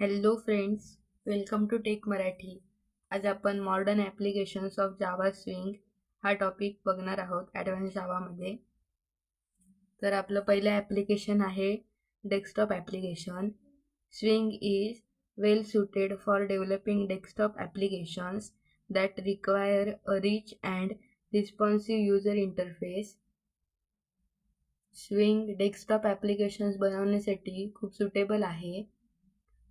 Hello friends, welcome to Tech Marathi. आज आपण modern applications of Java swing हा topic बघणार आहोत ॲडव्हान्स जावामध्ये. तर आपलं पहिलं ॲप्लिकेशन आहे desktop application. Swing is well suited for developing desktop applications that require a rich and responsive user interface. Swing desktop applications बनवण्यासाठी खूप सुटेबल आहे.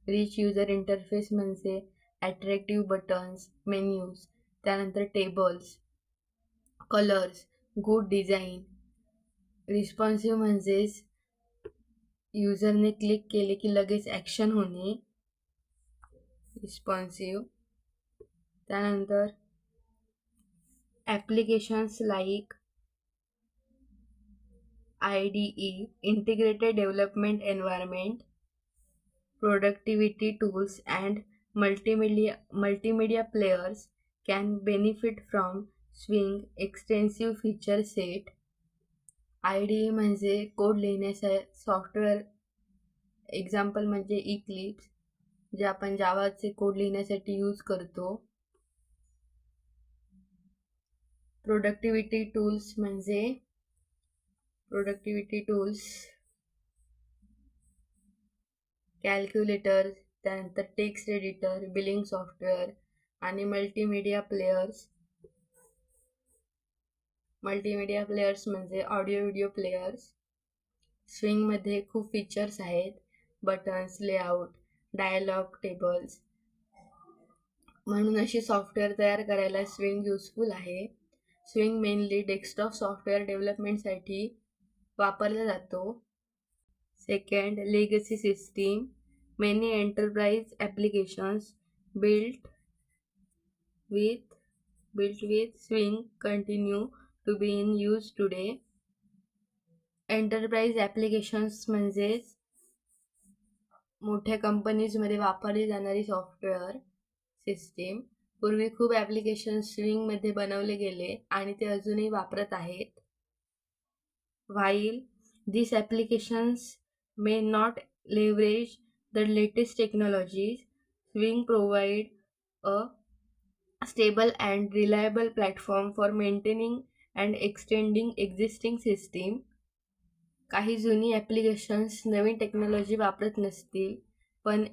रिच युजर इंटरफेस म्हणजे अट्रॅक्टिव्ह बटन्स, मेन्यूज, त्यानंतर tables, colours, good design. Responsive म्हणजेच युजरने click केले की लगेच ॲक्शन होणे, रिस्पॉन्सिव्ह. त्यानंतर applications like IDE, integrated development environment, productivity tools and multimedia players can benefit from Swing extensive feature set. IDE म्हणजे कोड लिहिण्याचा सॉफ्टवेअर. एक्झाम्पल म्हणजे इक्लिप्स, जे आपण जावाचे कोड लिहिण्यासाठी यूज करतो. प्रोडक्टिव्हिटी टूल्स म्हणजे कॅल्क्युलेटर, त्यानंतर टेक्स्ट एडिटर, बिलिंग सॉफ्टवेअर आणि मल्टीमीडिया प्लेयर्स म्हणजे ऑडिओ व्हिडिओ प्लेयर्स. स्विंगमध्ये खूप फीचर्स आहेत. Buttons, layout, dialog, tables. म्हणून अशी सॉफ्टवेअर तयार करायला स्विंग युजफुल आहे. स्विंग मेनली डेस्कटॉप सॉफ्टवेअर डेव्हलपमेंटसाठी वापरला जातो. Second, legacy system. Many enterprise applications built with Swing continue to be in use today. Enterprise applications म्हणजेच मोठ्या कंपनीजमध्ये वापरली जाणारी सॉफ्टवेअर सिस्टीम. पूर्वी खूप ॲप्लिकेशन्स स्विंगमध्ये बनवले गेले आणि ते अजूनही वापरत आहेत. While these applications may not leverage the latest technologies, Swing provide a stable and reliable platform for maintaining and extending existing system. काही जुनी ॲप्लिकेशन्स नवीन टेक्नॉलॉजी वापरत नसतील, पण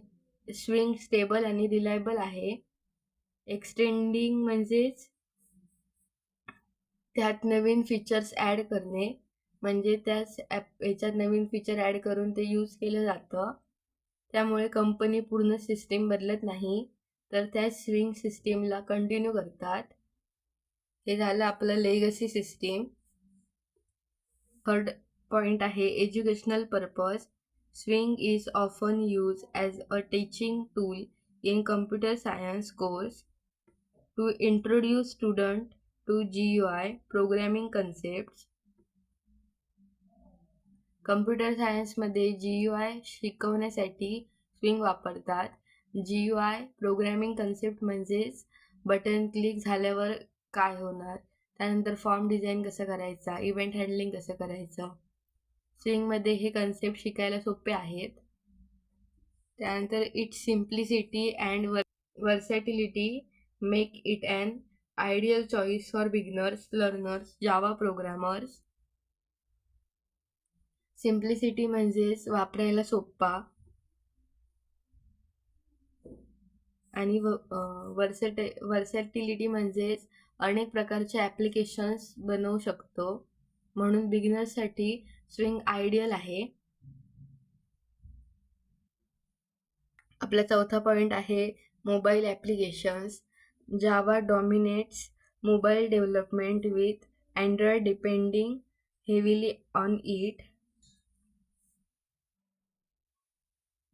स्विंग स्टेबल आणि रिलायबल आहे. एक्सटेंडिंग म्हणजेच त्यात नवीन फीचर्स ॲड करणे, म्हणजे त्याच ह्याच्यात नवीन फीचर ॲड करून ते यूज केलं जातं. त्यामुळे कंपनी पूर्ण सिस्टीम बदलत नाही, तर त्या स्विंग सिस्टीमला कंटिन्यू करतात. हे झालं आपलं लेगसी सिस्टीम. थर्ड पॉईंट आहे educational purpose. Swing is often use as a teaching tool in computer science course to introduce student to GUI programming concepts. Computer सायन्समध्ये GUI शिकवण्यासाठी स्विंग वापरतात. GUI प्रोग्रॅमिंग कन्सेप्ट म्हणजेच button click झाल्यावर काय होणार, त्यानंतर form design कसं करायचा, इव्हेंट हँडलिंग कसं करायचं. स्विंगमध्ये हे कन्सेप्ट शिकायला सोपे आहेत. त्यानंतर its simplicity and versatility make it an ideal choice for beginners, learners, Java programmers. Simplicity म्हणजेच वापरायला सोपा आणि वर्सॅटिलिटी म्हणजेच अनेक प्रकारचे ॲप्लिकेशन्स बनवू शकतो, म्हणून बिगिनर्ससाठी स्विंग आयडियल आहे. आपला चौथा पॉईंट आहे mobile applications. Java dominates mobile development with Android depending heavily on it.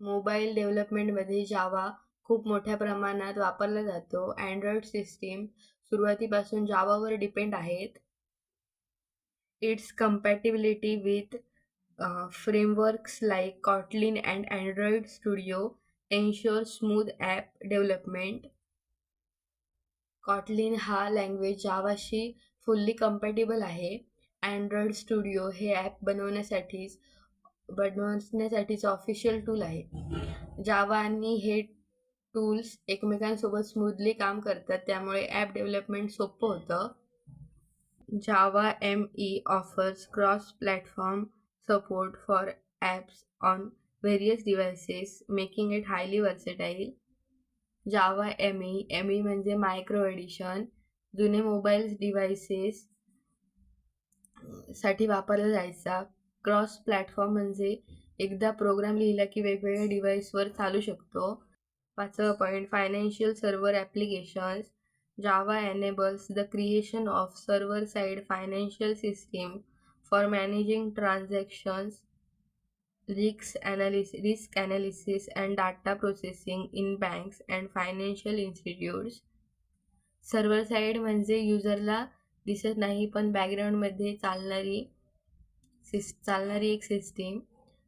Mobile डेव्हलपमेंटमध्ये जावा खूप मोठ्या प्रमाणात वापरला जातो. अँड्रॉइड सिस्टीम सुरुवातीपासून जावावर डिपेंड आहेत. It's compatibility with frameworks like Kotlin and Android studio ensure smooth app development. Kotlin हा लँग्वेज जावाशी फुल्ली कम्पॅटिबल आहे. अँड्रॉइड स्टुडिओ हे ॲप बनवण्यासाठी बनवण्यासाठीचं ऑफिशियल टूल आहे. जावा आणि हे टूल्स एकमेकांसोबत स्मूथली काम करतात, त्यामुळे ॲप डेव्हलपमेंट सोपं होतं. जावा ME offers cross-platform support for apps on various devices, making it highly versatile. Java ME म्हणजे मायक्रो एडिशन, जुने मोबाईल डिव्हाइसेस साठी वापरला जायचा. क्रॉस प्लॅटफॉर्म म्हणजे एकदा प्रोग्राम लिहिला की वेगवेगळ्या डिव्हाइसवर चालू शकतो. 5वा point, financial server applications. Java enables the creation of server-side financial system for managing transactions, risk analysis and data processing in banks and financial institutes. Server side म्हणजे युजरला दिसत नाही पण बॅकग्राऊंडमध्ये चालणारी एक सिस्टीम.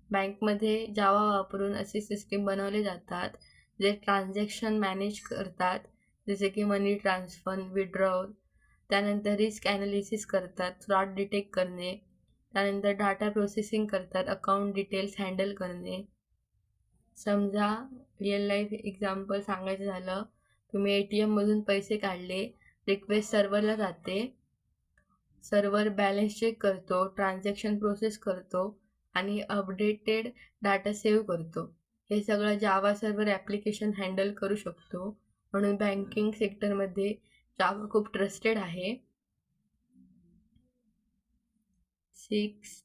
बँकमध्ये जावा वापरून असे सिस्टीम बनवले जातात जे ट्रान्झॅक्शन मॅनेज करतात, जसे की मनी ट्रान्सफर, विड्रॉवल. त्यानंतर रिस्क ॲनालिसिस करतात, फ्रॉड डिटेक्ट करणे. त्यानंतर डाटा प्रोसेसिंग करतात, अकाउंट डिटेल्स हँडल करणे. समजा रिअल लाईफ एक्झाम्पल सांगायचं झालं, तुम्ही ATM मधून पैसे काढले, रिक्वेस्ट सर्व्हरला जाते, सर्व्हर बॅलन्स चेक करतो, ट्रान्झॅक्शन प्रोसेस करतो आणि अपडेटेड डाटा सेव्ह करतो. हे सगळं जावा सर्व्हर ॲप्लिकेशन हँडल करू शकतो. म्हणून बँकिंग सेक्टरमध्ये जावा खूप ट्रस्टेड आहे. 6.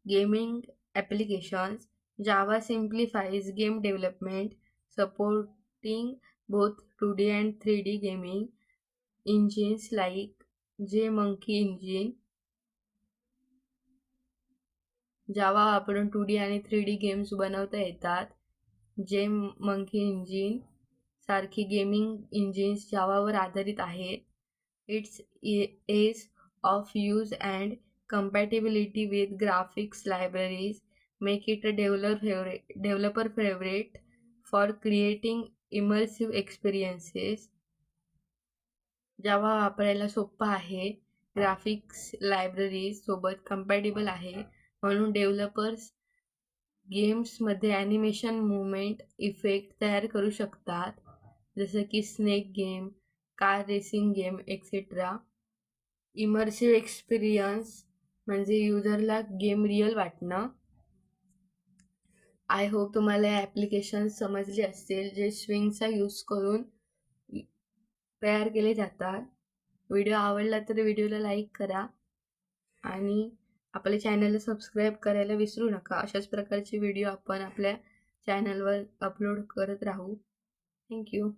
Gaming applications. Java simplifies game development, supporting both 2D and 3D gaming engines like JMonkey engine. Java वापरून 2D आणि 3D गेम्स बनवता येतात. JMonkey इंजिन सारखी गेमिंग इंजिन्स जावावर आधारित आहेत. Its ease of use and compatibility with graphics libraries make it a developer favorite for creating immersive experiences. जावा वापरायला सोपा आहे, ग्राफिक्स लायब्ररीज सोबत कंपॅटिबल आहे, म्हणून डेव्हलपर्स गेम्समध्ये ॲनिमेशन, मुवमेंट, इफेक्ट तयार करू शकतात, जसं की snake game, car racing game etcetera. Immersive experience म्हणजे युजरला गेम रिअल वाटणं. आय होप तुम्हाला ॲप्लिकेशन समजले असतील जे स्विंगचा यूज करून तयार केले जातात. व्हिडिओ आवडला तर व्हिडिओला लाईक करा आणि आपल्या चॅनलला सबस्क्राईब करायला विसरू नका. अशाच प्रकारचे व्हिडिओ आपण आपल्या चॅनलवर अपलोड करत राहू. थँक्यू.